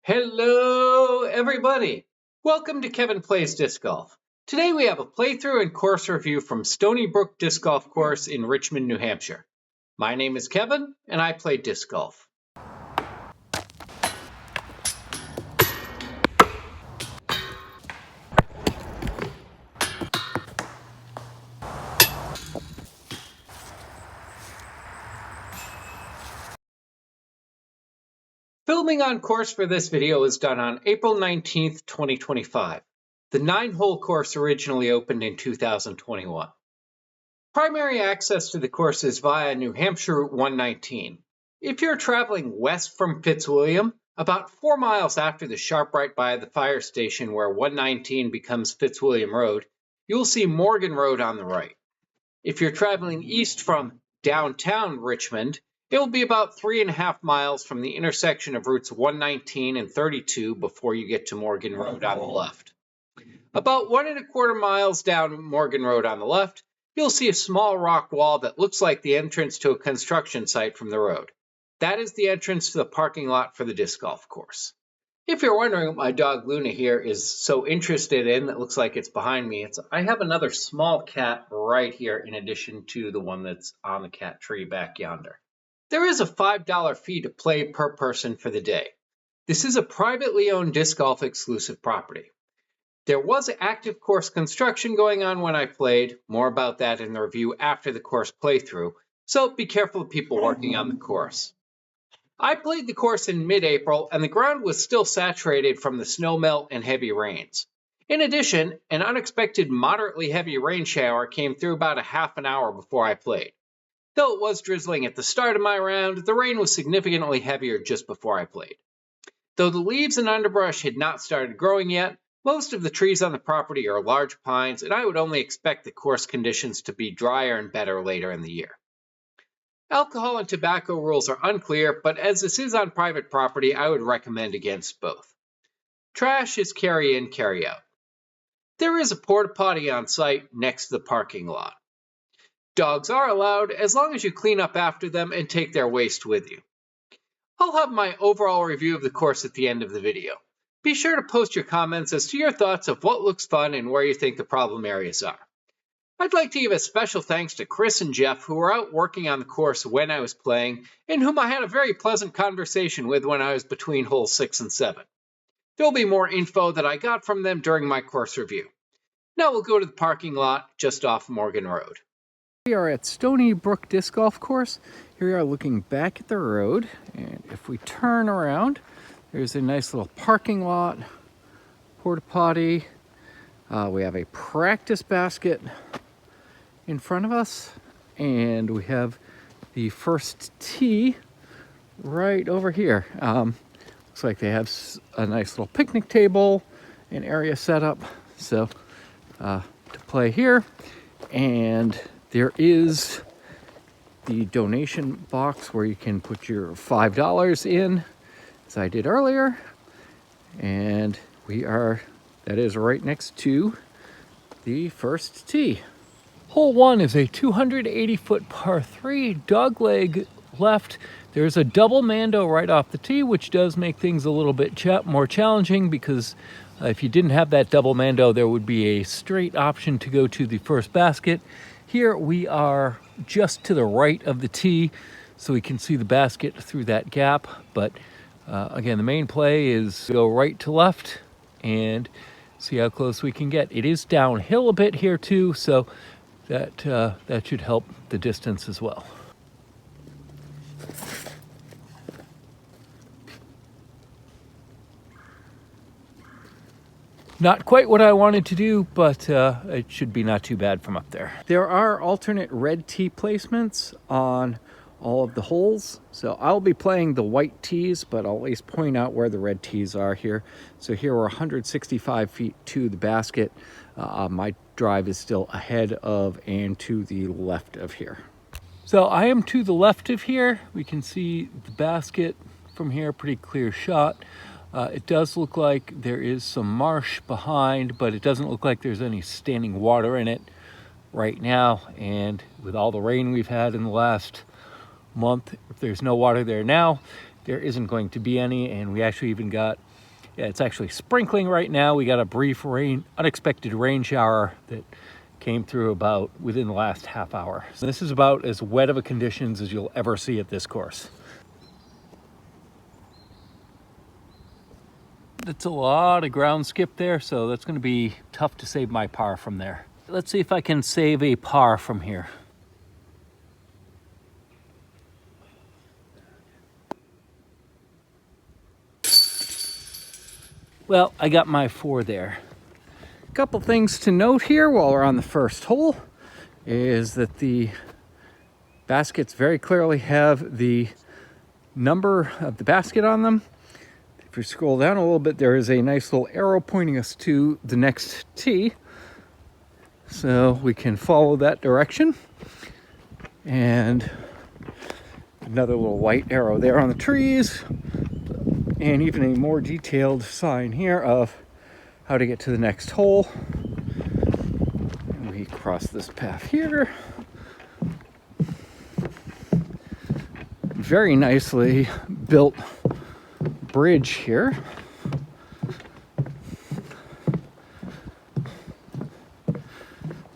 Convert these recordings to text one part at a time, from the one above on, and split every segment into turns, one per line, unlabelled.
Hello, everybody. Welcome to Kevin Plays Disc Golf. Today we have a playthrough and course review from Stoney Brook Disc Golf Course in Richmond, New Hampshire. My name is Kevin, and I play disc golf. Filming on course for this video was done on April 19th, 2025. The 9-hole course originally opened in 2021. Primary access to the course is via New Hampshire Route 119. If you're traveling west from Fitzwilliam, about 4 miles after the sharp right by the fire station where 119 becomes Fitzwilliam Road, you'll see Morgan Road on the right. If you're traveling east from downtown Richmond, it will be about 3.5 miles from the intersection of routes 119 and 32 before you get to Morgan Road on the left. About 1.25 miles down Morgan Road on the left, you'll see a small rock wall that looks like the entrance to a construction site from the road. That is the entrance to the parking lot for the disc golf course. If you're wondering what my dog Luna here is so interested in, that looks like it's behind me, I have another small cat right here in addition to the one that's on the cat tree back yonder. There is a $5 fee to play per person for the day. This is a privately owned disc golf exclusive property. There was active course construction going on when I played. More about that in the review after the course playthrough, so be careful of people working on the course. I played the course in mid-April, and the ground was still saturated from the snow melt and heavy rains. In addition, an unexpected moderately heavy rain shower came through about a half an hour before I played. Though it was drizzling at the start of my round, the rain was significantly heavier just before I played. Though the leaves and underbrush had not started growing yet, most of the trees on the property are large pines, and I would only expect the course conditions to be drier and better later in the year. Alcohol and tobacco rules are unclear, but as this is on private property, I would recommend against both. Trash is carry in, carry out. There is a porta potty on site next to the parking lot. Dogs are allowed as long as you clean up after them and take their waste with you. I'll have my overall review of the course at the end of the video. Be sure to post your comments as to your thoughts of what looks fun and where you think the problem areas are. I'd like to give a special thanks to Chris and Jeff, who were out working on the course when I was playing, and whom I had a very pleasant conversation with when I was between holes 6 and 7. There'll be more info that I got from them during my course review. Now we'll go to the parking lot just off Morgan Road.
We are at Stoney Brook Disc Golf Course. Here we are looking back at the road, and if we turn around, there's a nice little parking lot, porta potty. We have a practice basket in front of us, and we have the first tee right over here. Looks like they have a nice little picnic table and area set up so to play here. And there is the donation box where you can put your $5 in, as I did earlier. And that is right next to the first tee. Hole 1 is a 280-foot par 3, dogleg left. There's a double mando right off the tee, which does make things a little bit more challenging because if you didn't have that double mando, there would be a straight option to go to the first basket. Here we are just to the right of the tee, so we can see the basket through that gap. But again, the main play is go right to left and see how close we can get. It is downhill a bit here too, so that should help the distance as well. Not quite what I wanted to do, but it should be not too bad from up there. There are alternate red tee placements on all of the holes. So I'll be playing the white tees, but I'll at least point out where the red tees are here. So here we're 165 feet to the basket. My drive is still ahead of and to the left of here. So I am to the left of here. We can see the basket from here, pretty clear shot. It does look like there is some marsh behind, but it doesn't look like there's any standing water in it right now. And with all the rain we've had in the last month, if there's no water there now, there isn't going to be any. And we actually even got Yeah, it's actually sprinkling right now. We got a brief unexpected rain shower that came through about within the last half hour. So this is about as wet of a conditions as you'll ever see at this course. That's a lot of ground skip there, so that's going to be tough to save my par from there. Let's see if I can save a par from here. Well, I got my 4 there. A couple things to note here while we're on the first hole is that the baskets very clearly have the number of the basket on them. If we scroll down a little bit, there is a nice little arrow pointing us to the next tee. So we can follow that direction. And another little white arrow there on the trees. And even a more detailed sign here of how to get to the next hole. And we cross this path here. Very nicely built bridge here.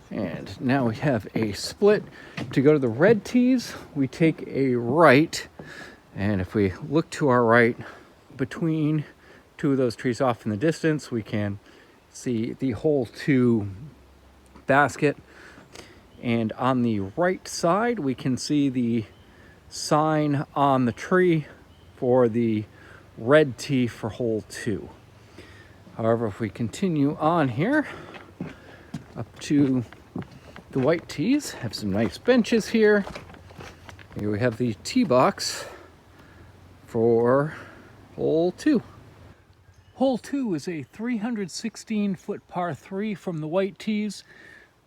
And now we have a split. To go to the red tees, we take a right. And if we look to our right, between 2 of those trees off in the distance, we can see the hole 2 basket. And on the right side, we can see the sign on the tree for the red tee for hole 2. However, if we continue on here up to the white tees, have some nice benches here. Here we have the tee box for hole 2. Hole 2 is a 316-foot par 3 from the white tees.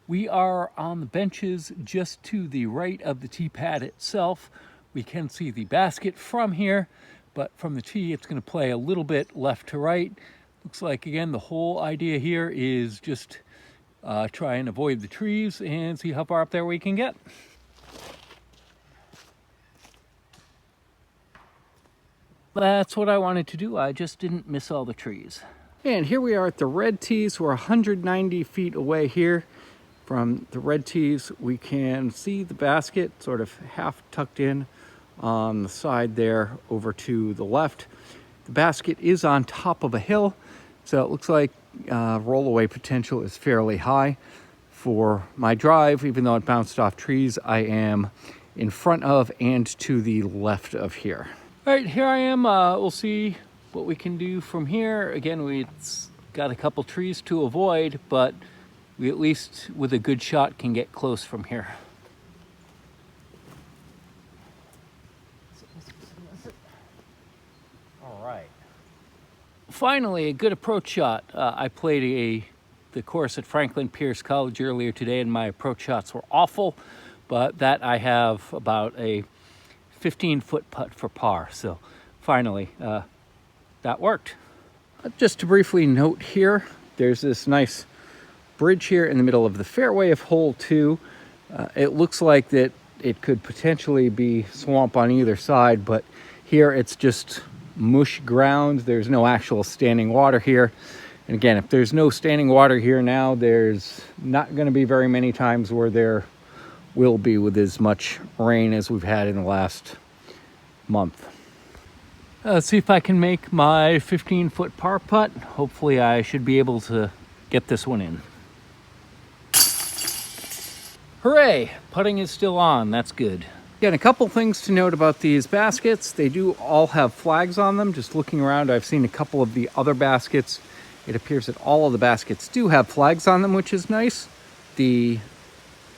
We are on the benches just to the right of the tee pad itself. We can see the basket from here, but from the tee it's going to play a little bit left to right. Looks like, again, the whole idea here is just try and avoid the trees and see how far up there we can get. That's what I wanted to do. I just didn't miss all the trees. And here we are at the red tees. We're 190 feet away here from the red tees. We can see the basket sort of half tucked in on the side there over to the left. The basket is on top of a hill, so it looks like rollaway potential is fairly high. For my drive, even though it bounced off trees, I am in front of and to the left of here. All right, here I am. We'll see what we can do from here. Again, we've got a couple trees to avoid, but we at least, with a good shot, can get close from here. All right. Finally, a good approach shot. I played the course at Franklin Pierce College earlier today, and my approach shots were awful, but that I have about a 15-foot putt for par. So finally, that worked. Just to briefly note here, there's this nice bridge here in the middle of the fairway of hole 2. It looks like that it could potentially be swamp on either side, but here it's just mush ground. There's no actual standing water here. And again, if there's no standing water here now, there's not going to be very many times where there will be with as much rain as we've had in the last month. Let's see if I can make my 15-foot par putt. Hopefully I should be able to get this one in. Hooray! Putting is still on. That's good. Again, a couple things to note about these baskets. They do all have flags on them. Just looking around, I've seen a couple of the other baskets. It appears that all of the baskets do have flags on them, which is nice. The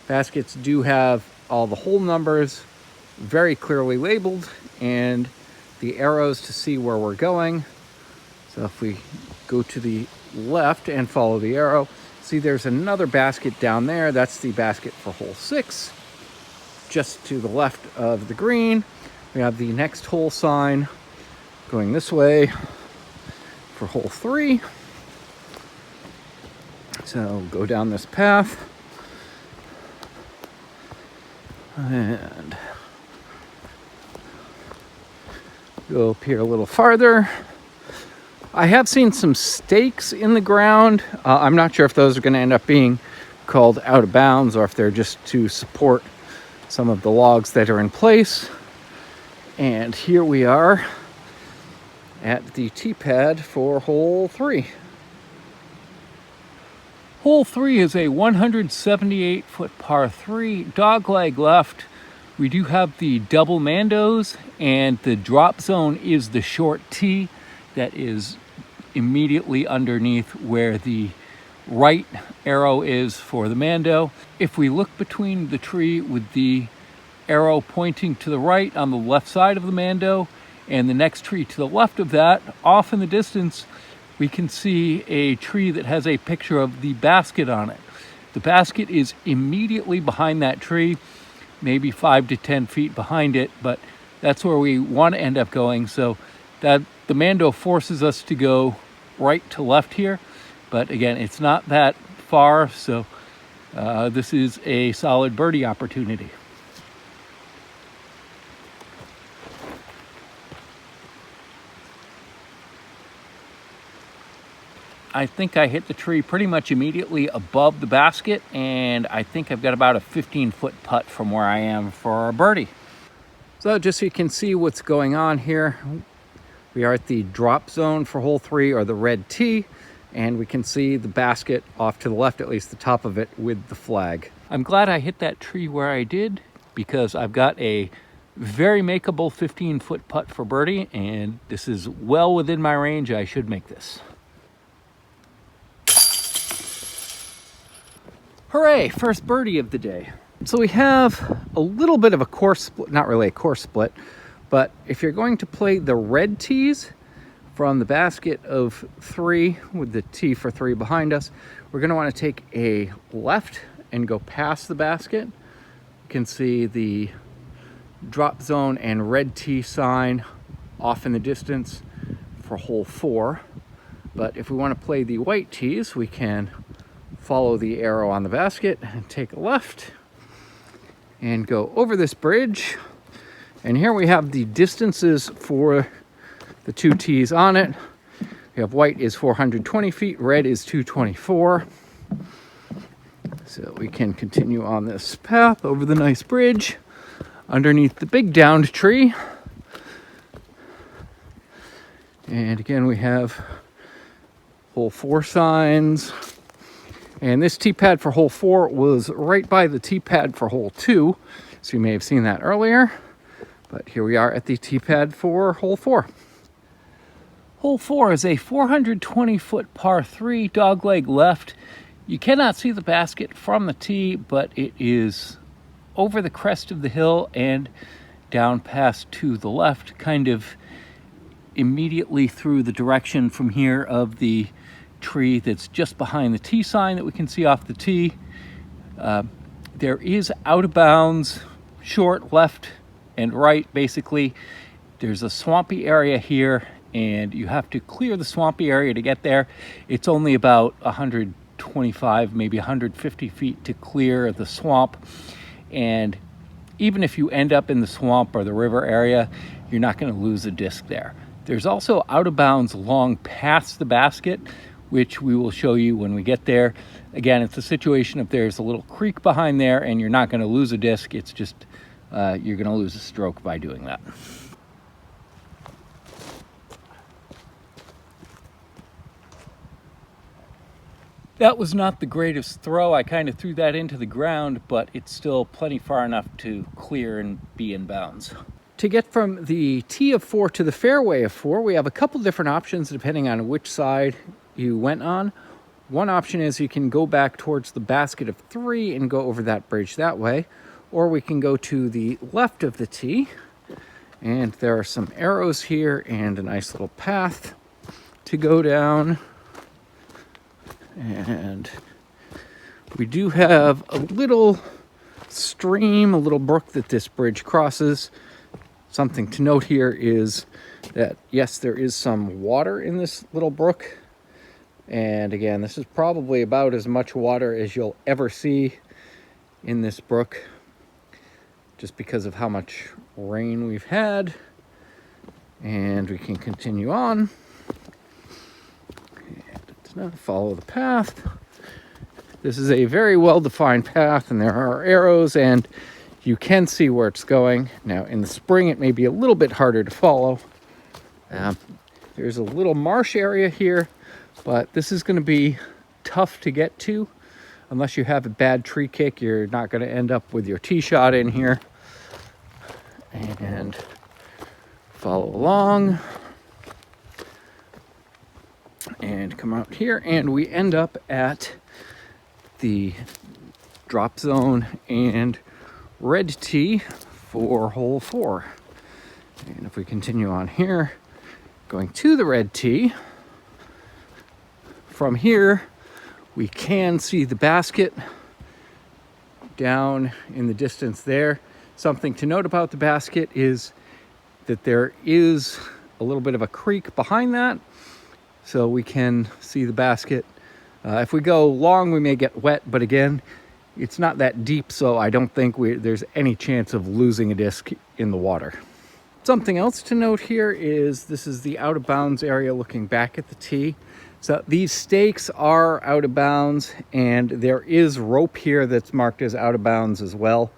baskets do have all the hole numbers very clearly labeled and the arrows to see where we're going. So if we go to the left and follow the arrow, see there's another basket down there. That's the basket for hole 6. Just to the left of the green, we have the next hole sign going this way for hole 3. So go down this path and go up here a little farther. I have seen some stakes in the ground. I'm not sure if those are going to end up being called out of bounds or if they're just to support some of the logs that are in place. And here we are at the tee pad for hole 3. Hole 3 is a 178-foot par 3, dogleg left. We do have the double mandos, and the drop zone is the short tee that is immediately underneath where the right arrow is for the mando. If we look between the tree with the arrow pointing to the right on the left side of the mando and the next tree to the left of that, off in the distance, we can see a tree that has a picture of the basket on it. The basket is immediately behind that tree, maybe 5 to 10 feet behind it, but that's where we want to end up going. So that the mando forces us to go right to left here, but again, it's not that far, so this is a solid birdie opportunity. I think I hit the tree pretty much immediately above the basket, and I think I've got about a 15-foot putt from where I am for a birdie. So just so you can see what's going on here, we are at the drop zone for hole 3, or the red tee, and we can see the basket off to the left, at least the top of it, with the flag. I'm glad I hit that tree where I did, because I've got a very makeable 15-foot putt for birdie, and this is well within my range. I should make this. Hooray, first birdie of the day. So we have a little bit of a course split, not really a course split, but if you're going to play the red tees from the basket of 3 with the tee for 3 behind us, we're going to want to take a left and go past the basket. You can see the drop zone and red tee sign off in the distance for hole 4. But if we want to play the white tees, we can follow the arrow on the basket and take a left and go over this bridge. And here we have the distances for the 2 tees on it. We have white is 420 feet, red is 224. So we can continue on this path over the nice bridge underneath the big downed tree. And again, we have hole 4 signs. And this tee pad for hole 4 was right by the tee pad for hole 2. So you may have seen that earlier. But here we are at the tee pad for hole 4. Hole 4 is a 420-foot par 3, dogleg left. You cannot see the basket from the tee, but it is over the crest of the hill and down past to the left, kind of immediately through the direction from here of the tree that's just behind the tee sign that we can see off the tee. There is out of bounds, short left and right. Basically, there's a swampy area here, and you have to clear the swampy area to get there. It's only about 125, maybe 150 feet to clear the swamp. And even if you end up in the swamp or the river area, you're not going to lose a disc there. There's also out of bounds long past the basket, which we will show you when we get there. Again, it's a situation if there's a little creek behind there and you're not going to lose a disc, it's just you're going to lose a stroke by doing that. That was not the greatest throw. I kind of threw that into the ground, but it's still plenty far enough to clear and be in bounds. To get from the tee of 4 to the fairway of 4, we have a couple different options depending on which side you went on. One option is you can go back towards the basket of 3 and go over that bridge that way, or we can go to the left of the tee, and there are some arrows here and a nice little path to go down. And we do have a little stream, a little brook that this bridge crosses. Something to note here is that, yes, there is some water in this little brook. And again, this is probably about as much water as you'll ever see in this brook, just because of how much rain we've had. And we can continue on. So now follow the path. This is a very well-defined path, and there are arrows, and you can see where it's going. Now, in the spring, it may be a little bit harder to follow. There's a little marsh area here, but this is going to be tough to get to. Unless you have a bad tree kick, you're not going to end up with your tee shot in here. And follow along. And come out here, and we end up at the drop zone and red tee for hole 4. And if we continue on here, going to the red tee, from here we can see the basket down in the distance there. Something to note about the basket is that there is a little bit of a creek behind that, so we can see the basket. If we go long, we may get wet, but again, it's not that deep, so I don't think there's any chance of losing a disc in the water. Something else to note here is this is the out of bounds area looking back at the tee. So these stakes are out of bounds, and there is rope here that's marked as out of bounds as well.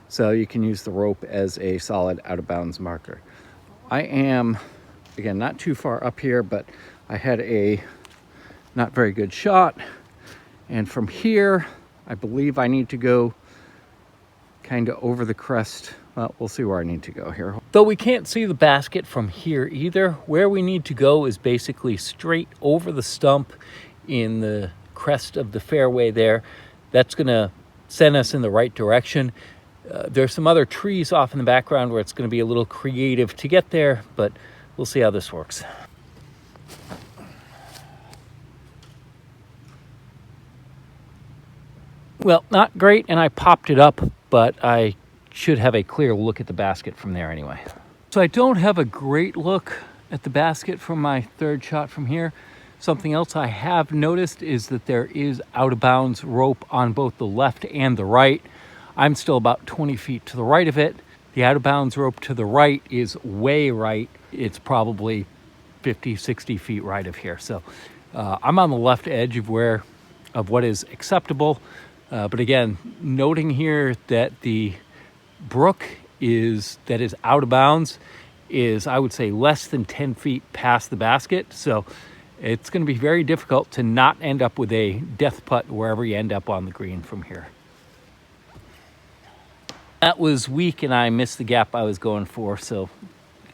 So you can use the rope as a solid out of bounds marker. I am, again, not too far up here, but I had a not very good shot. And from here, I believe I need to go kind of over the crest. Well, we'll see where I need to go here. Though we can't see the basket from here either, where we need to go is basically straight over the stump in the crest of the fairway there. That's gonna send us in the right direction. There's some other trees off in the background where it's gonna be a little creative to get there, but we'll see how this works. Well, not great, and I popped it up, but I should have a clear look at the basket from there anyway. So I don't have a great look at the basket from my third shot from here. Something else I have noticed is that there is out of bounds rope on both the left and the right. I'm still about 20 feet to the right of it. The out of bounds rope to the right is way right. It's probably 50, 60 feet right of here. So I'm on the left edge of what is acceptable. But again, noting here that the brook that is out of bounds is, I would say, less than 10 feet past the basket. So it's going to be very difficult to not end up with a death putt wherever you end up on the green from here. That was weak, and I missed the gap I was going for, so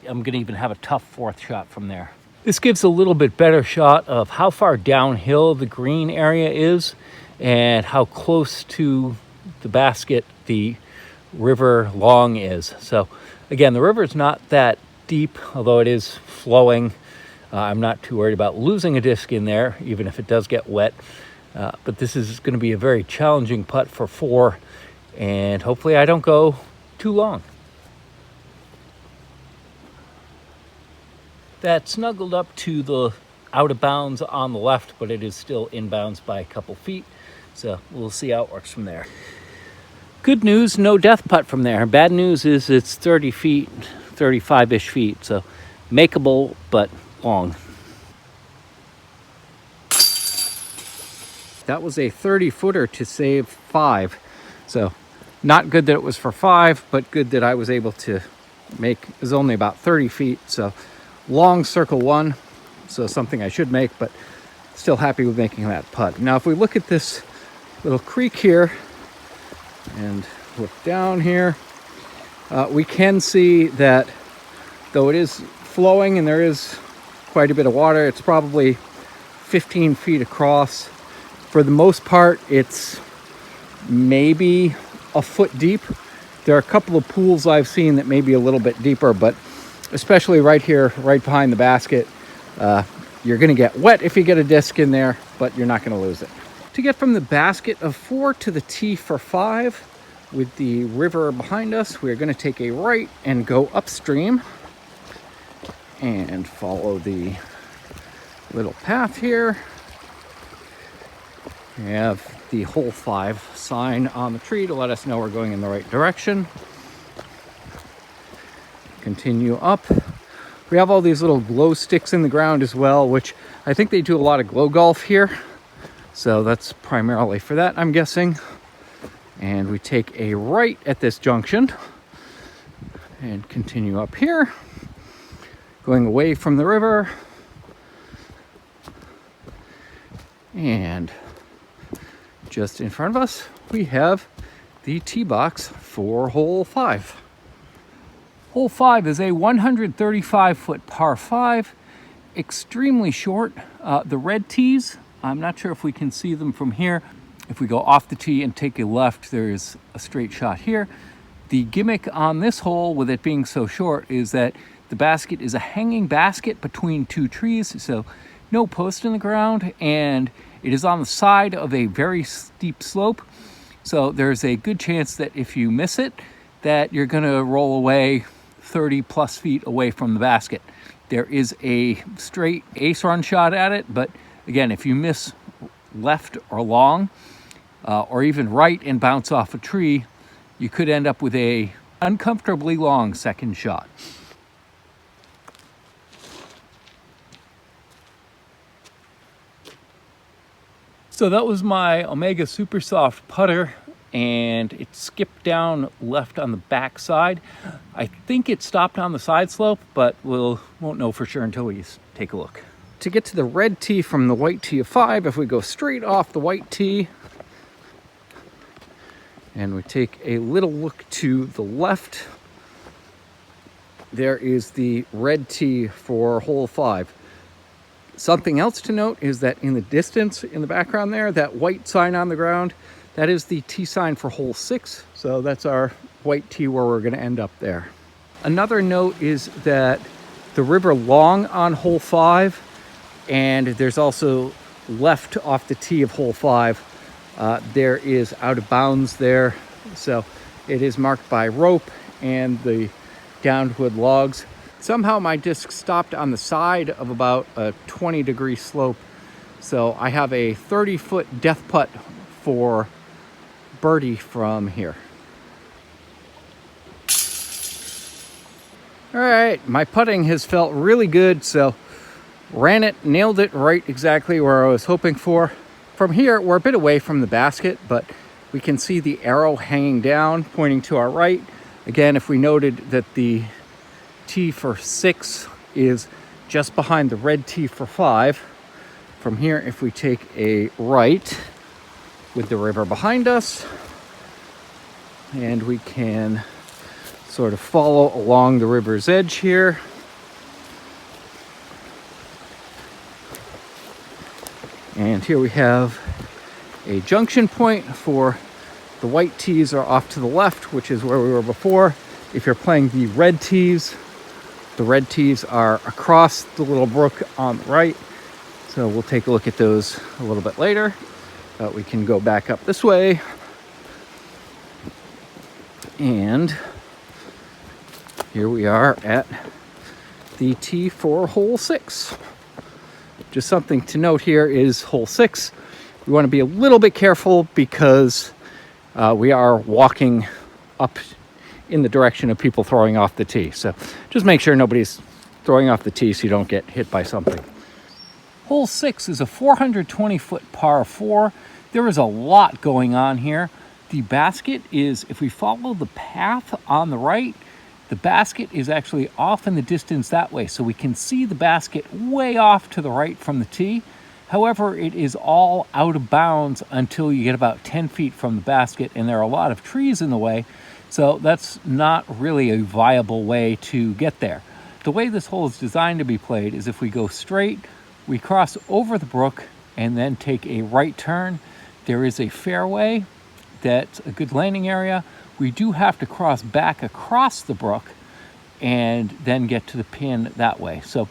I'm going to even have a tough fourth shot from there. This gives a little bit better shot of how far downhill the green area is and how close to the basket the river long is. So again, the river is not that deep, although it is flowing. I'm not too worried about losing a disc in there, even if it does get wet. But this is going to be a very challenging putt for 4, and hopefully I don't go too long. That snuggled up to the out of bounds on the left, but it is still inbounds by a couple feet. So we'll see how it works from there. Good news, no death putt from there. Bad news is it's 30 feet, 35-ish feet. So makeable, but long. That was a 30-footer to save 5. So not good that it was for 5, but good that I was able to make. It was only about 30 feet. So long circle 1. So something I should make, but still happy with making that putt. Now, if we look at this little creek here and look down here, we can see that though it is flowing and there is quite a bit of water, it's probably 15 feet across. For the most part, it's maybe a foot deep. There are a couple of pools I've seen that may be a little bit deeper, but especially right here, right behind the basket, you're going to get wet if you get a disc in there, but you're not going to lose it. To get from the basket of 4 to the tee for 5, with the river behind us, we're going to take a right and go upstream and follow the little path here. We have the hole 5 sign on the tree to let us know we're going in the right direction. Continue up. We have all these little glow sticks in the ground as well, which I think they do a lot of glow golf here. So that's primarily for that, I'm guessing. And we take a right at this junction and continue up here, going away from the river. And just in front of us, we have the tee box for hole 5. Hole 5 is a 135-foot par 5, extremely short. The red tees, I'm not sure if we can see them from here. If we go off the tee and take a left, there's a straight shot here. The gimmick on this hole, with it being so short, is that the basket is a hanging basket between 2 trees, so no post in the ground, and it is on the side of a very steep slope. So there's a good chance that if you miss it, that you're gonna roll away 30 plus feet away from the basket. There is a straight ace run shot at it, but again, if you miss left or long, or even right and bounce off a tree, you could end up with a uncomfortably long second shot. So that was my Omega Super Soft putter, and it skipped down left on the back side. I think it stopped on the side slope, but won't know for sure until we take a look. To get to the red tee from the white tee of 5, if we go straight off the white tee and we take a little look to the left, there is the red tee for hole 5. Something else to note is that in the distance, in the background there, that white sign on the ground, that is the tee sign for hole 6. So that's our white tee where we're gonna end up there. Another note is that the river long on hole 5, and there's also left off the tee of hole 5, there is out of bounds there. So it is marked by rope and the downed wood logs. Somehow my disc stopped on the side of about a 20-degree slope. So I have a 30-foot death putt for birdie from here. All right, my putting has felt really good, so ran it, nailed it right exactly where I was hoping for. From here, we're a bit away from the basket, but we can see the arrow hanging down, pointing to our right. Again, if we noted that the tee for 6 is just behind the red tee for 5. From here, if we take a right with the river behind us, and we can sort of follow along the river's edge here. And here we have a junction point for the white tees are off to the left, which is where we were before. If you're playing the red tees are across the little brook on the right. So we'll take a look at those a little bit later. But we can go back up this way. And here we are at the tee for hole 6. Just something to note here is hole 6. We want to be a little bit careful because we are walking up in the direction of people throwing off the tee. So just make sure nobody's throwing off the tee so you don't get hit by something. Hole 6 is a 420-foot par 4. There is a lot going on here. The basket is, if we follow the path on the right, the basket is actually off in the distance that way. So we can see the basket way off to the right from the tee. However, it is all out of bounds until you get about 10 feet from the basket, and there are a lot of trees in the way. So that's not really a viable way to get there. The way this hole is designed to be played is if we go straight, we cross over the brook and then take a right turn. There is a fairway that's a good landing area. We do have to cross back across the brook and then get to the pin that way. So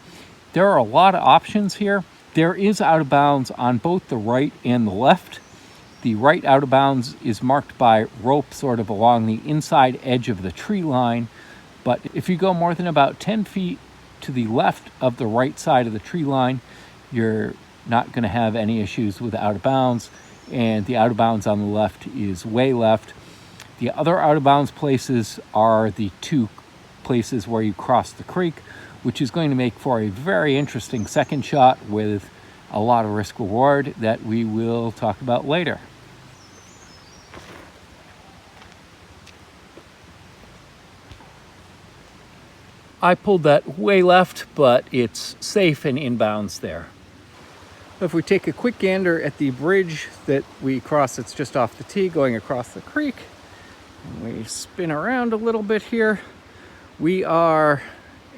there are a lot of options here. There is out of bounds on both the right and the left. The right out of bounds is marked by rope sort of along the inside edge of the tree line. But if you go more than about 10 feet to the left of the right side of the tree line, you're not going to have any issues with out of bounds. And the out of bounds on the left is way left. The other out of bounds places are the 2 places where you cross the creek. which is going to make for a very interesting second shot with a lot of risk reward that we will talk about later. I pulled that way left, but it's safe and inbounds there. If we take a quick gander at the bridge that we cross, it's just off the tee going across the creek. And we spin around a little bit here. We are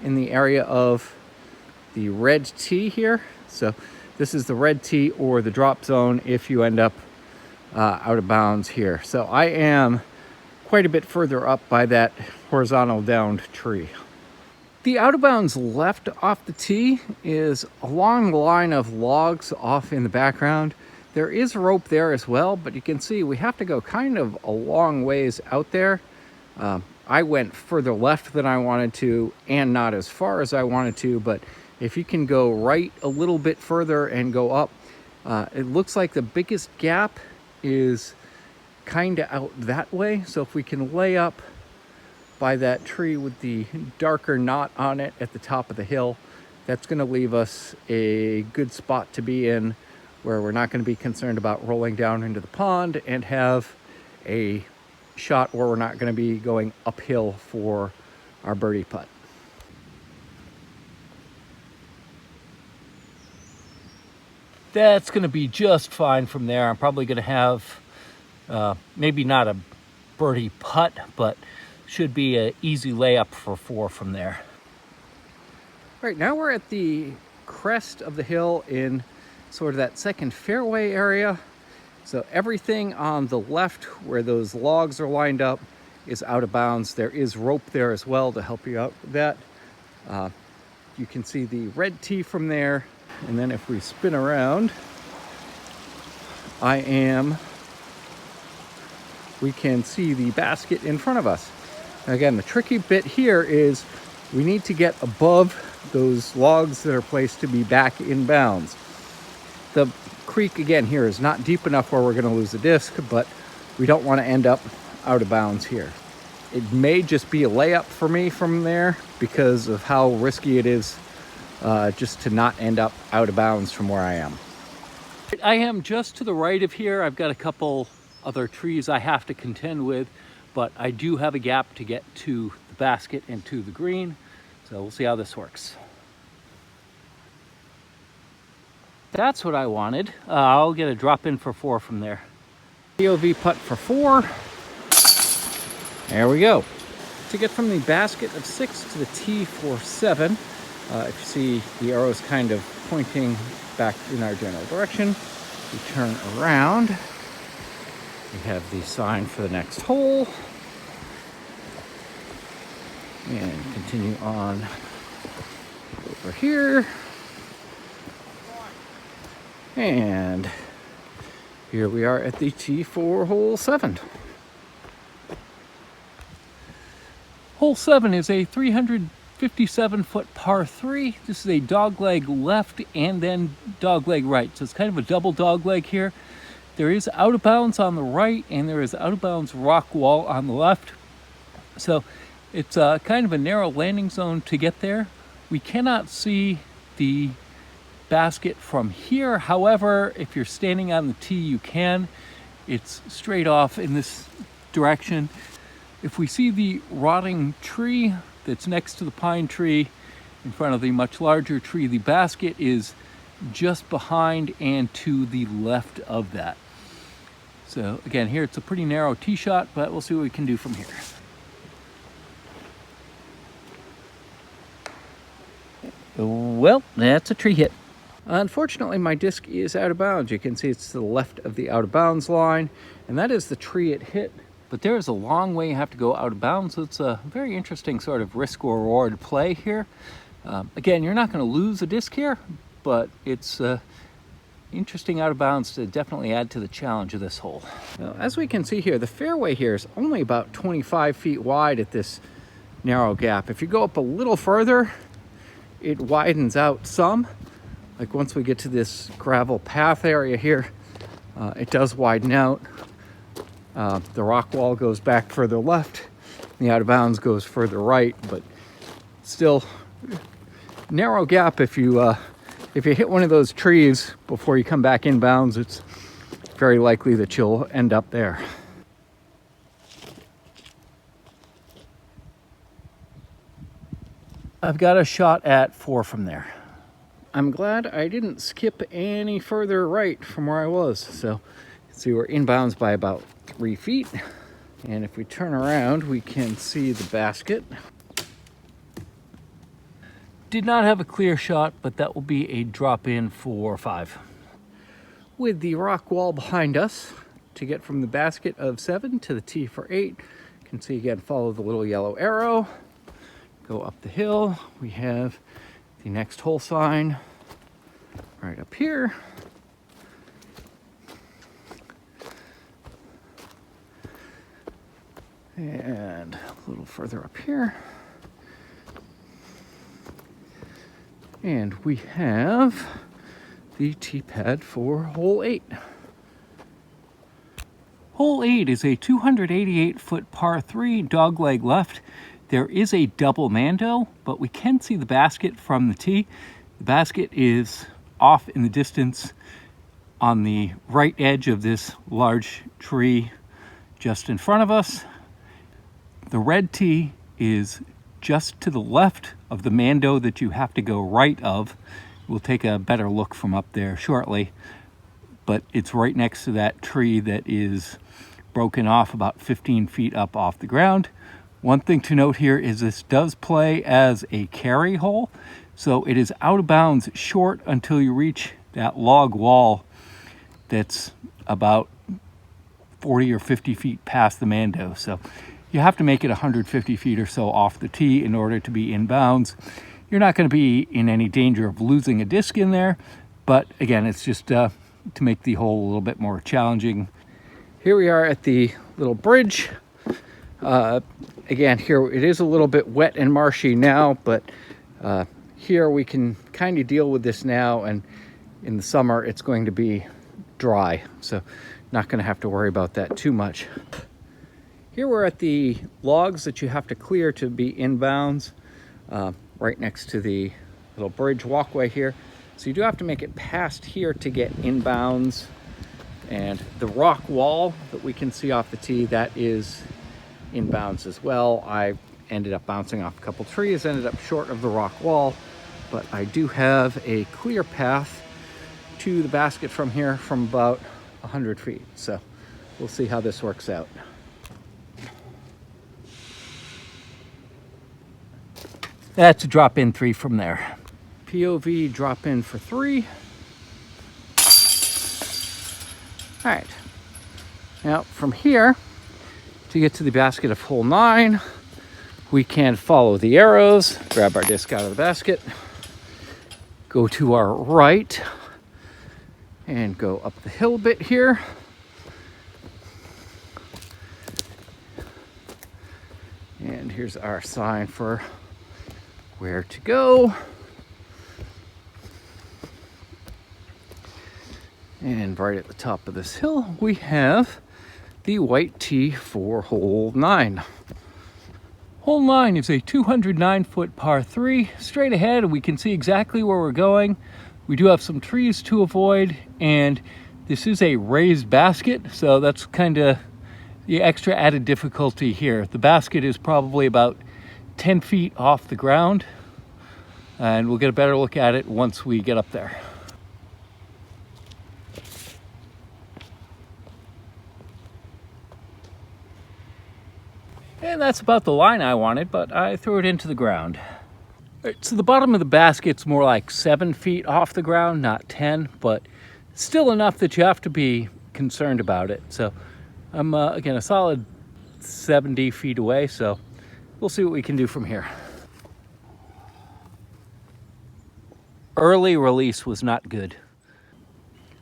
in the area of the red tee here. So this is the red tee or the drop zone if you end up out of bounds here. So I am quite a bit further up by that horizontal downed tree. The out of bounds left off the tee is a long line of logs off in the background. There is a rope there as well, but you can see we have to go kind of a long ways out there. I went further left than I wanted to and not as far as I wanted to, but if you can go right a little bit further and go up, it looks like the biggest gap is kind of out that way. So if we can lay up by that tree with the darker knot on it at the top of the hill, that's going to leave us a good spot to be in where we're not going to be concerned about rolling down into the pond and have a shot where we're not going to be going uphill for our birdie putt. That's going to be just fine from there. I'm probably going to have maybe not a birdie putt, but should be an easy layup for 4 from there. Right now we're at the crest of the hill in sort of that second fairway area. So everything on the left where those logs are lined up is out of bounds. There is rope there as well to help you out with that. You can see the red tee from there. And then if we spin around, we can see the basket in front of us. Again, the tricky bit here is we need to get above those logs that are placed to be back in bounds. The creek, again, here is not deep enough where we're going to lose the disc, but we don't want to end up out of bounds here. It may just be a layup for me from there because of how risky it is just to not end up out of bounds from where I am. I am just to the right of here. I've got a couple other trees I have to contend with, but I do have a gap to get to the basket and to the green. So we'll see how this works. That's what I wanted. I'll get a drop in for 4 from there. POV putt for 4. There we go. To get from the basket of 6 to the tee for 7, if you see the arrows kind of pointing back in our general direction, we turn around. We have the sign for the next hole. And continue on over here. And here we are at the tee for hole 7. Hole 7 is a 357-foot par 3. This is a dogleg left and then dogleg right. So it's kind of a double dogleg here. There is out of bounds on the right and there is out of bounds rock wall on the left. So it's kind of a narrow landing zone to get there. We cannot see the basket from here. However, if you're standing on the tee, you can. It's straight off in this direction. If we see the rotting tree that's next to the pine tree in front of the much larger tree, the basket is just behind and to the left of that. So again, here it's a pretty narrow tee shot, but we'll see what we can do from here. Well, that's a tree hit. Unfortunately, my disc is out of bounds. You can see it's to the left of the out of bounds line, and that is the tree it hit. But there is a long way you have to go out of bounds, so it's a very interesting sort of risk-reward play here. Again, you're not going to lose a disc here, but it's interesting out of bounds to definitely add to the challenge of this hole. Now, as we can see here, the fairway here is only about 25 feet wide at this narrow gap. If you go up a little further, it widens out some. Like once we get to this gravel path area here, it does widen out. The rock wall goes back further left, the out of bounds goes further right, but still narrow gap. If you hit one of those trees before you come back inbounds, it's very likely that you'll end up there. I've got a shot at 4 from there. I'm glad I didn't skip any further right from where I was. So see, we're inbounds by about 3 feet. And if we turn around, we can see the basket. Did not have a clear shot, but that will be a drop in for 5. With the rock wall behind us, to get from the basket of 7 to the tee for 8, you can see again, follow the little yellow arrow, go up the hill. We have the next hole sign right up here. And a little further up here. And we have the tee pad for hole 8. Hole 8 is a 288-foot par 3 dogleg left. There is a double mando, but we can see the basket from the tee. The basket is off in the distance on the right edge of this large tree just in front of us. The red tee is just to the left of the mando that you have to go right of. We'll take a better look from up there shortly, but it's right next to that tree that is broken off about 15 feet up off the ground. One thing to note here is this does play as a carry hole, so it is out of bounds short until you reach that log wall that's about 40 or 50 feet past the mando. So you have to make it 150 feet or so off the tee in order to be in bounds. You're not going to be in any danger of losing a disc in there, but again, it's just to make the hole a little bit more challenging. Here we are at the little bridge. Again, here it is a little bit wet and marshy now, but here we can kind of deal with this now, and in the summer it's going to be dry, so not going to have to worry about that too much. Here we're at the logs that you have to clear to be inbounds, right next to the little bridge walkway here. So you do have to make it past here to get inbounds. And the rock wall that we can see off the tee, that is inbounds as well. I ended up bouncing off a couple trees, ended up short of the rock wall, but I do have a clear path to the basket from here from about 100 feet. So we'll see how this works out. That's a drop in 3 from there. POV drop in for 3. All right. Now from here, to get to the basket of hole 9, we can follow the arrows, grab our disc out of the basket, go to our right, and go up the hill a bit here. And here's our sign for where to go. And right at the top of this hill, we have the white tee for hole 9. Hole 9 is a 209-foot par 3. Straight ahead, we can see exactly where we're going. We do have some trees to avoid, and this is a raised basket, so that's kind of the extra added difficulty here. The basket is probably about 10 feet off the ground, and we'll get a better look at it once we get up there. And that's about the line I wanted, but I threw it into the ground. All right, so the bottom of the basket's more like 7 feet off the ground, not 10, but still enough that you have to be concerned about it. So I'm, again, a solid 70 feet away, so we'll see what we can do from here. Early release was not good.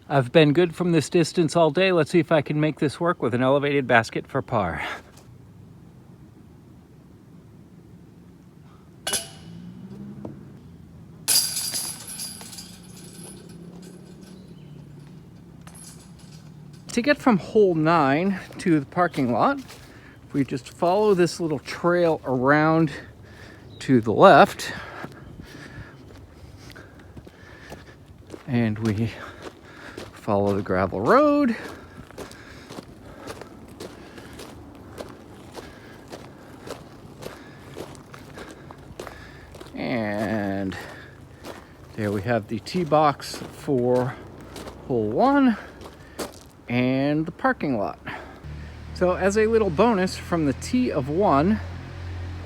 I've been good from this distance all day. Let's see if I can make this work with an elevated basket for par. To get from hole 9 to the parking lot, we just follow this little trail around to the left. and we follow the gravel road. And there we have the tee box for hole 1 and the parking lot. So as a little bonus from the tee of 1,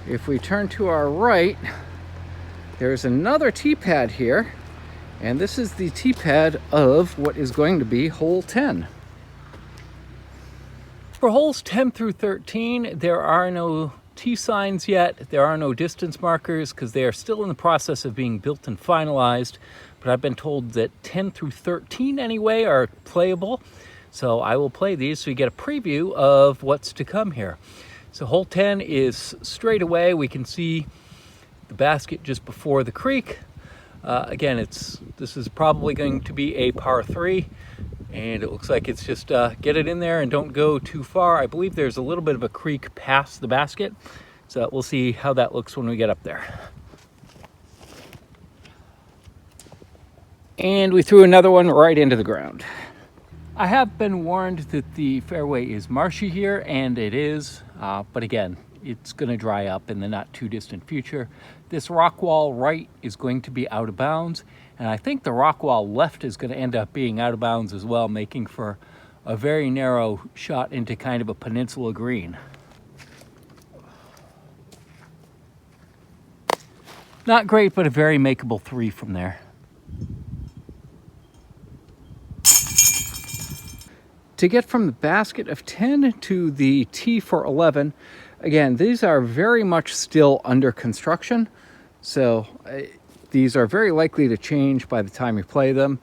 if we turn to our right, there's another tee pad here, and this is the tee pad of what is going to be hole 10. For holes 10 through 13, there are no tee signs yet. There are no distance markers because they are still in the process of being built and finalized. But I've been told that 10 through 13 anyway are playable. So I will play these so you get a preview of what's to come here. So hole 10 is straight away. We can see the basket just before the creek. Again, this is probably going to be a par 3. And it looks like it's just get it in there and don't go too far. I believe there's a little bit of a creek past the basket. So we'll see how that looks when we get up there. And we threw another one right into the ground. I have been warned that the fairway is marshy here, and it is. But again, it's going to dry up in the not too distant future. This rock wall right is going to be out of bounds. And I think the rock wall left is going to end up being out of bounds as well, making for a very narrow shot into kind of a peninsula green. Not great, but a very makeable 3 from there. To get from the basket of 10 to the tee for 11, again, these are very much still under construction. So these are very likely to change by the time you play them.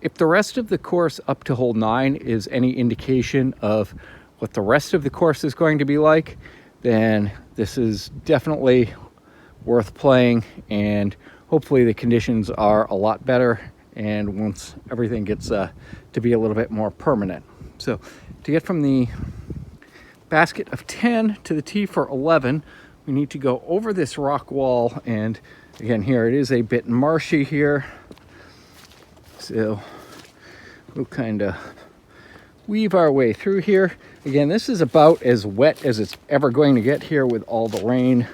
If the rest of the course up to hole 9 is any indication of what the rest of the course is going to be like, then this is definitely worth playing, and hopefully the conditions are a lot better and once everything gets to be a little bit more permanent. So to get from the basket of 10 to the tee for 11, we need to go over this rock wall, and again, here it is a bit marshy here, so we'll kind of weave our way through here. Again, this is about as wet as it's ever going to get here with all the rain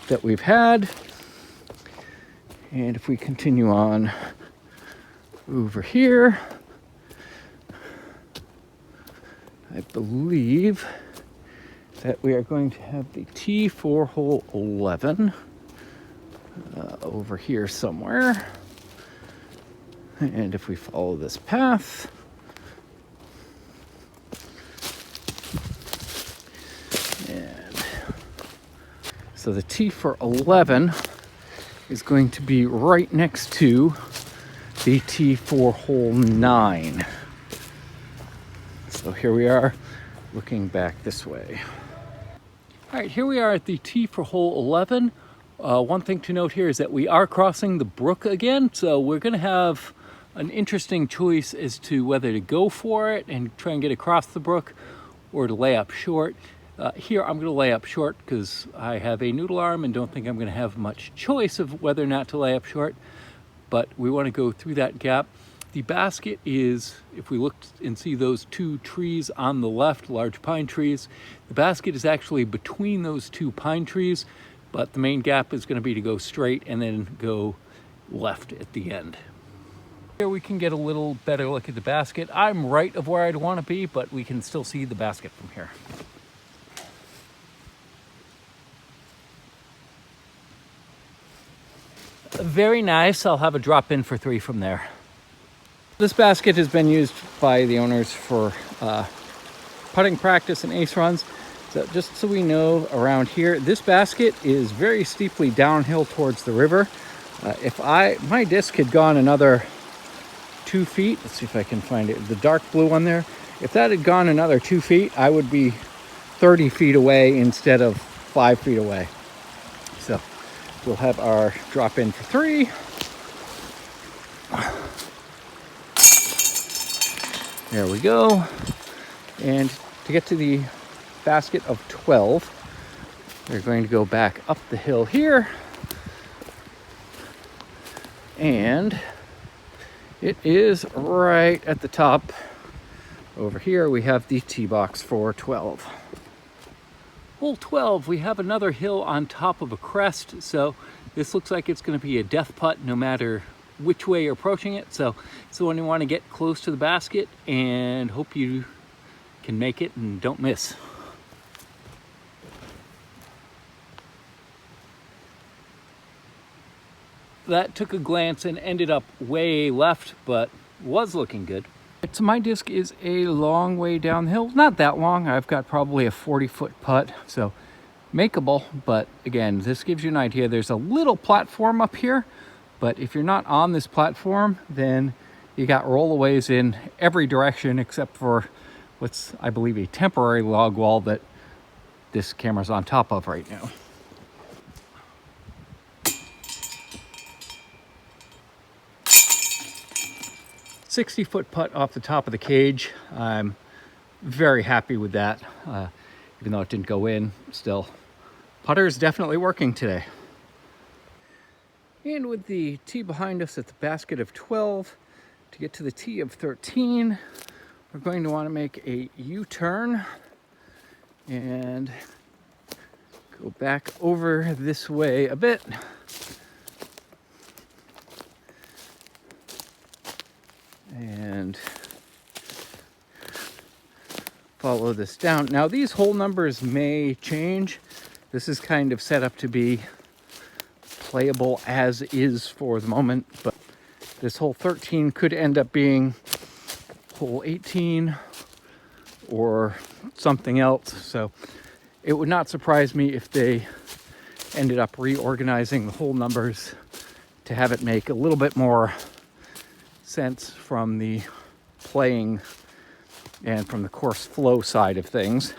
that we've had. And if we continue on over here, I believe that we are going to have the tee for hole 11 over here somewhere. And if we follow this path, and so the tee for 11 is going to be right next to the tee for hole 9. So here we are looking back this way. All right, here we are at the tee for hole 11. One thing to note here is that we are crossing the brook again, so we're going to have an interesting choice as to whether to go for it and try and get across the brook or to lay up short. Here I'm going to lay up short because I have a noodle arm and don't think I'm going to have much choice of whether or not to lay up short, but we want to go through that gap. The basket is, if we look and see those 2 trees on the left, large pine trees, the basket is actually between those 2 pine trees, but the main gap is going to be to go straight and then go left at the end. Here we can get a little better look at the basket. I'm right of where I'd want to be, but we can still see the basket from here. Very nice. I'll have a drop in for 3 from there. This basket has been used by the owners for putting practice and ace runs. So just so we know around here, this basket is very steeply downhill towards the river. If my disc had gone another 2 feet, let's see if I can find it, the dark blue one there. If that had gone another 2 feet, I would be 30 feet away instead of 5 feet away. So we'll have our drop in for 3. There we go. And to get to the basket of 12, we're going to go back up the hill here. And It is right at the top. Over here we have the tee box for 12. Hole 12, we have another hill on top of a crest, so this looks like it's going to be a death putt no matter which way you're approaching it. So when you want to get close to the basket and hope you can make it and don't miss. That took a glance and ended up way left, but was looking good. So my disc is a long way downhill. Not that long. I've got probably a 40-foot putt, so makeable. But again, this gives you an idea. There's a little platform up here, but if you're not on this platform, then you got rollaways in every direction except for what's, I believe, a temporary log wall that this camera's on top of right now. "60-foot putt off the top of the cage." I'm very happy with that. Even though it didn't go in, still, putter is definitely working today. And with the tee behind us at the basket of 12, to get to the tee of 13, we're going to want to make a U-turn and go back over this way a bit. And follow this down. Now these hole numbers may change. This is kind of set up to be playable as is for the moment, but this hole 13 could end up being hole 18 or something else. So it would not surprise me if they ended up reorganizing the hole numbers to have it make a little bit more sense from the playing and from the course flow side of things.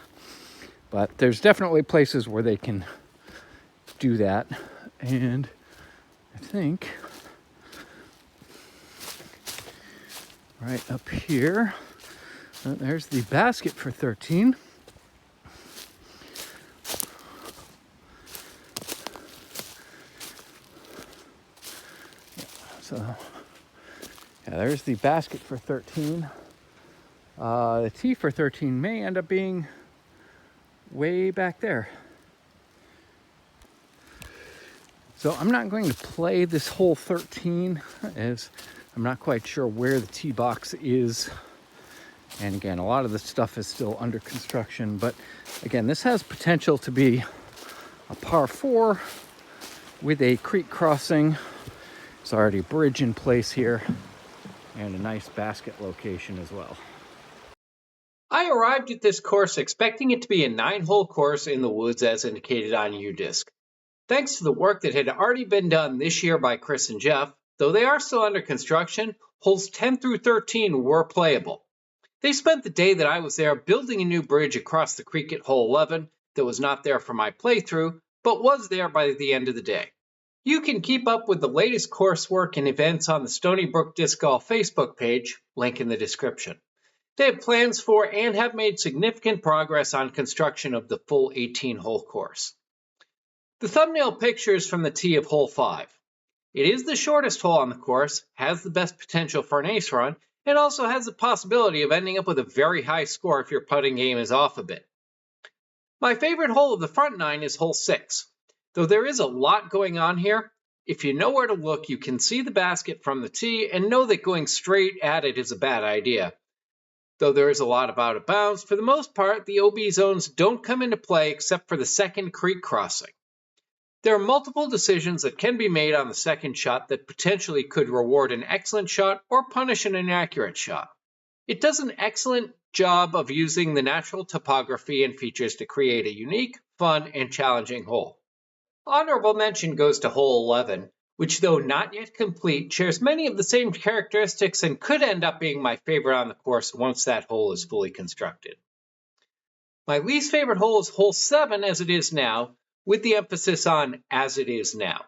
But there's definitely places where they can do that. And I think right up here, there's the basket for 13. So yeah, there's the basket for 13. The tee for 13 may end up being way back there. So I'm not going to play this hole 13 as I'm not quite sure where the tee box is. And again, a lot of this stuff is still under construction, but again, this has potential to be a par 4 with a creek crossing. There's already a bridge in place here and a nice basket location as well.
I arrived at this course expecting it to be a 9-hole course in the woods as indicated on UDisc. Thanks to the work that had already been done this year by Chris and Jeff, though they are still under construction, holes 10 through 13 were playable. They spent the day that I was there building a new bridge across the creek at hole 11 that was not there for my playthrough, but was there by the end of the day. You can keep up with the latest coursework and events on the Stoney Brook Disc Golf Facebook page, link in the description. They have plans for and have made significant progress on construction of the full 18-hole course. The thumbnail picture is from the tee of hole 5. It is the shortest hole on the course, has the best potential for an ace run, and also has the possibility of ending up with a very high score if your putting game is off a bit. My favorite hole of the front 9 is hole 6. Though there is a lot going on here, if you know where to look, you can see the basket from the tee and know that going straight at it is a bad idea. Though there is a lot of out of bounds, for the most part, the OB zones don't come into play except for the second creek crossing. There are multiple decisions that can be made on the second shot that potentially could reward an excellent shot or punish an inaccurate shot. It does an excellent job of using the natural topography and features to create a unique, fun, and challenging hole. Honorable mention goes to hole 11, which though not yet complete, shares many of the same characteristics and could end up being my favorite on the course once that hole is fully constructed. My least favorite hole is hole 7 as it is now, with the emphasis on as it is now.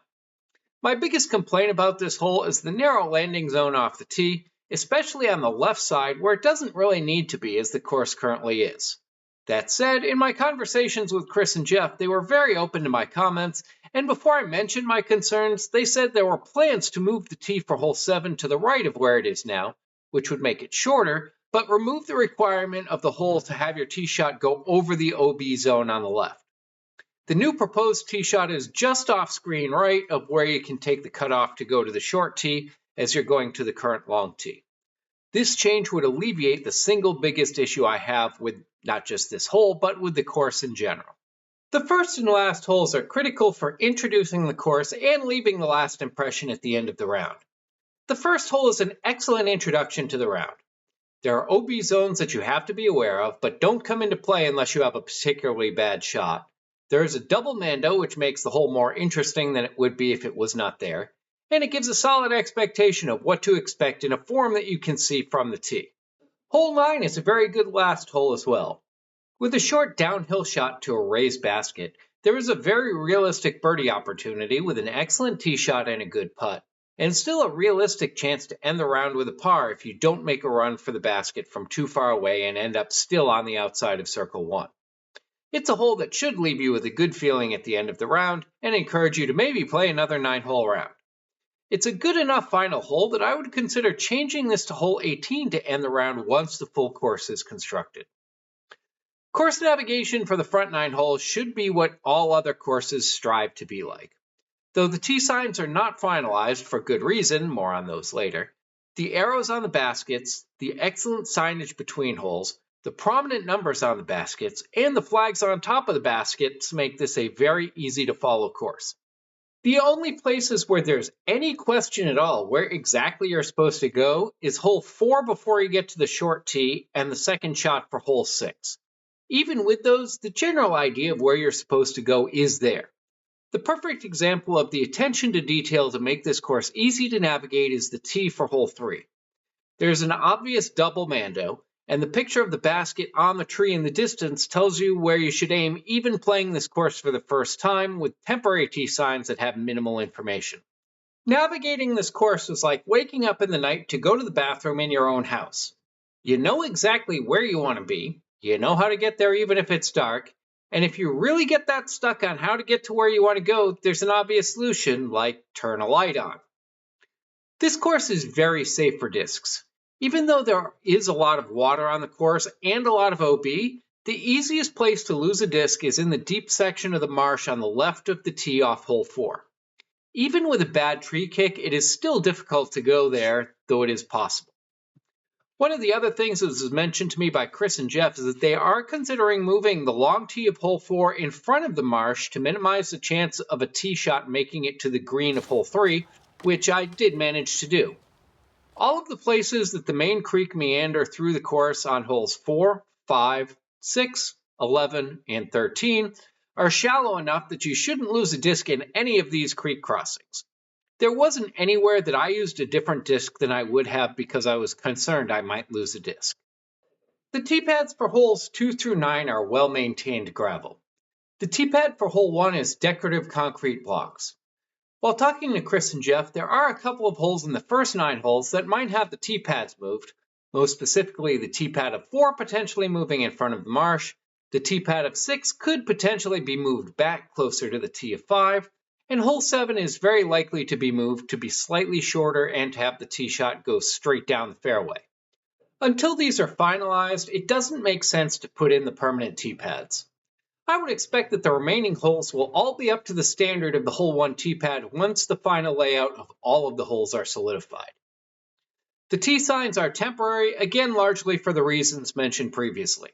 My biggest complaint about this hole is the narrow landing zone off the tee, especially on the left side where it doesn't really need to be as the course currently is. That said, in my conversations with Chris and Jeff, they were very open to my comments And before I mentioned my concerns, they said there were plans to move the tee for hole 7 to the right of where it is now, which would make it shorter, but remove the requirement of the hole to have your tee shot go over the OB zone on the left. The new proposed tee shot is just off screen right of where you can take the cutoff to go to the short tee as you're going to the current long tee. This change would alleviate the single biggest issue I have with not just this hole, but with the course in general. The first and last holes are critical for introducing the course and leaving the last impression at the end of the round. The first hole is an excellent introduction to the round. There are OB zones that you have to be aware of, but don't come into play unless you have a particularly bad shot. There is a double mando, which makes the hole more interesting than it would be if it was not there, and it gives a solid expectation of what to expect in a form that you can see from the tee. Hole 9 is a very good last hole as well. With a short downhill shot to a raised basket, there is a very realistic birdie opportunity with an excellent tee shot and a good putt, and still a realistic chance to end the round with a par if you don't make a run for the basket from too far away and end up still on the outside of circle 1. It's a hole that should leave you with a good feeling at the end of the round and encourage you to maybe play another 9-hole round. It's a good enough final hole that I would consider changing this to hole 18 to end the round once the full course is constructed. Course navigation for the front 9 holes should be what all other courses strive to be like. Though the tee signs are not finalized for good reason, more on those later, the arrows on the baskets, the excellent signage between holes, the prominent numbers on the baskets, and the flags on top of the baskets make this a very easy to follow course. The only places where there's any question at all where exactly you're supposed to go is hole 4 before you get to the short tee and the second shot for hole 6. Even with those, the general idea of where you're supposed to go is there. The perfect example of the attention to detail to make this course easy to navigate is the tee for hole 3. There's an obvious double mando, and the picture of the basket on the tree in the distance tells you where you should aim even playing this course for the first time with temporary tee signs that have minimal information. Navigating this course is like waking up in the night to go to the bathroom in your own house. You know exactly where you want to be, you know how to get there even if it's dark, and if you really get that stuck on how to get to where you want to go, there's an obvious solution like turn a light on. This course is very safe for discs. Even though there is a lot of water on the course and a lot of OB, the easiest place to lose a disc is in the deep section of the marsh on the left of the tee off hole 4. Even with a bad tree kick, it is still difficult to go there, though it is possible. One of the other things that was mentioned to me by Chris and Jeff is that they are considering moving the long tee of hole 4 in front of the marsh to minimize the chance of a tee shot making it to the green of hole 3, which I did manage to do. All of the places that the main creek meander through the course on holes 4, 5, 6, 11, and 13 are shallow enough that you shouldn't lose a disc in any of these creek crossings. There wasn't anywhere that I used a different disc than I would have because I was concerned I might lose a disc. The tee pads for holes 2 through 9 are well-maintained gravel. The tee pad for hole 1 is decorative concrete blocks. While talking to Chris and Jeff, there are a couple of holes in the first 9 holes that might have the tee pads moved, most specifically the tee pad of 4 potentially moving in front of the marsh, the tee pad of 6 could potentially be moved back closer to the tee of 5, and hole 7 is very likely to be moved to be slightly shorter and to have the tee shot go straight down the fairway. Until these are finalized, it doesn't make sense to put in the permanent tee pads. I would expect that the remaining holes will all be up to the standard of the hole 1 tee pad once the final layout of all of the holes are solidified. The tee signs are temporary, again largely for the reasons mentioned previously.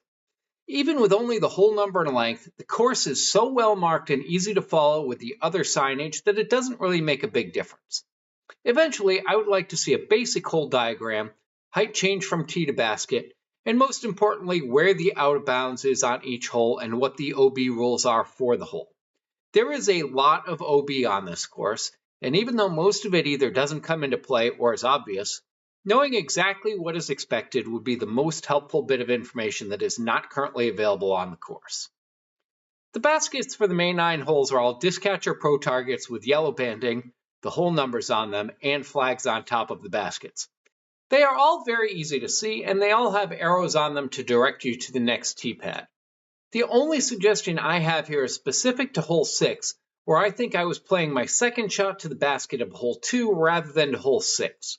Even with only the hole number and length, the course is so well marked and easy to follow with the other signage that it doesn't really make a big difference. Eventually, I would like to see a basic hole diagram, height change from tee to basket, and most importantly, where the out of bounds is on each hole and what the OB rules are for the hole. There is a lot of OB on this course, and even though most of it either doesn't come into play or is obvious, knowing exactly what is expected would be the most helpful bit of information that is not currently available on the course. The baskets for the main 9 holes are all Disc Catcher Pro targets with yellow banding, the hole numbers on them, and flags on top of the baskets. They are all very easy to see, and they all have arrows on them to direct you to the next tee pad. The only suggestion I have here is specific to hole 6, or I think I was playing my second shot to the basket of hole 2 rather than to hole 6.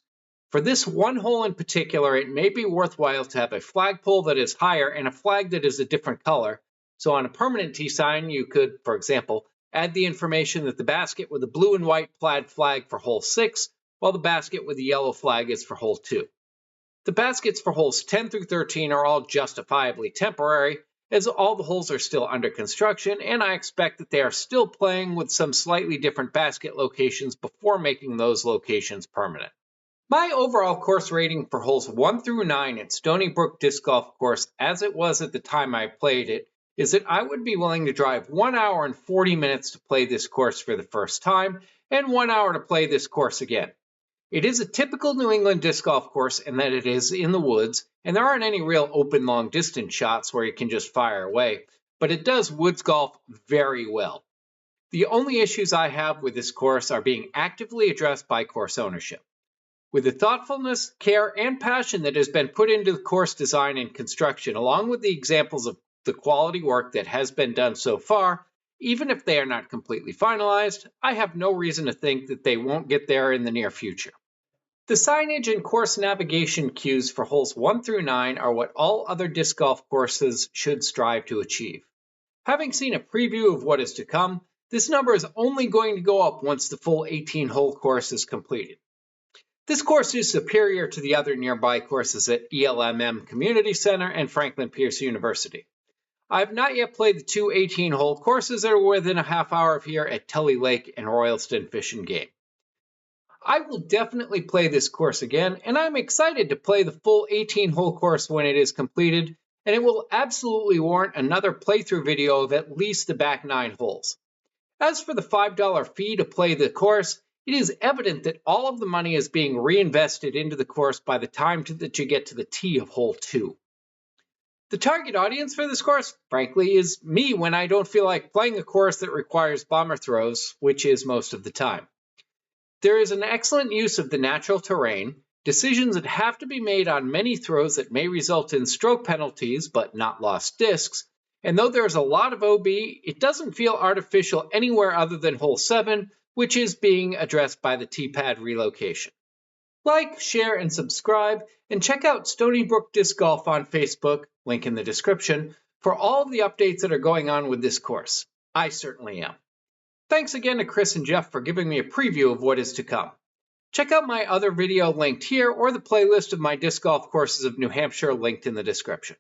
For this one hole in particular, it may be worthwhile to have a flagpole that is higher and a flag that is a different color. So on a permanent tee sign, you could, for example, add the information that the basket with a blue and white plaid flag for hole 6, while the basket with the yellow flag is for hole 2. The baskets for holes 10 through 13 are all justifiably temporary, as all the holes are still under construction, and I expect that they are still playing with some slightly different basket locations before making those locations permanent. My overall course rating for holes 1 through 9 at Stoney Brook Disc Golf Course, as it was at the time I played it, is that I would be willing to drive 1 hour and 40 minutes to play this course for the first time, and 1 hour to play this course again. It is a typical New England disc golf course in that it is in the woods, and there aren't any real open long distance shots where you can just fire away, but it does woods golf very well. The only issues I have with this course are being actively addressed by course ownership. With the thoughtfulness, care, and passion that has been put into the course design and construction, along with the examples of the quality work that has been done so far, even if they are not completely finalized, I have no reason to think that they won't get there in the near future. The signage and course navigation cues for holes 1 through 9 are what all other disc golf courses should strive to achieve. Having seen a preview of what is to come, this number is only going to go up once the full 18-hole course is completed. This course is superior to the other nearby courses at ELMM Community Center and Franklin Pierce University. I have not yet played the two 18-hole courses that are within a half hour of here at Tully Lake and Royalston Fish and Game. I will definitely play this course again, and I'm excited to play the full 18-hole course when it is completed, and it will absolutely warrant another playthrough video of at least the back 9 holes. As for the $5 fee to play the course, it is evident that all of the money is being reinvested into the course by the time that you get to the tee of hole 2. The target audience for this course, frankly, is me when I don't feel like playing a course that requires bomber throws, which is most of the time. There is an excellent use of the natural terrain, decisions that have to be made on many throws that may result in stroke penalties but not lost discs, and though there is a lot of OB, it doesn't feel artificial anywhere other than hole 7, which is being addressed by the tee pad relocation. Like, share, and subscribe, and check out Stoney Brook Disc Golf on Facebook, link in the description, for all of the updates that are going on with this course. I certainly am. Thanks again to Chris and Jeff for giving me a preview of what is to come. Check out my other video linked here or the playlist of my disc golf courses of New Hampshire linked in the description.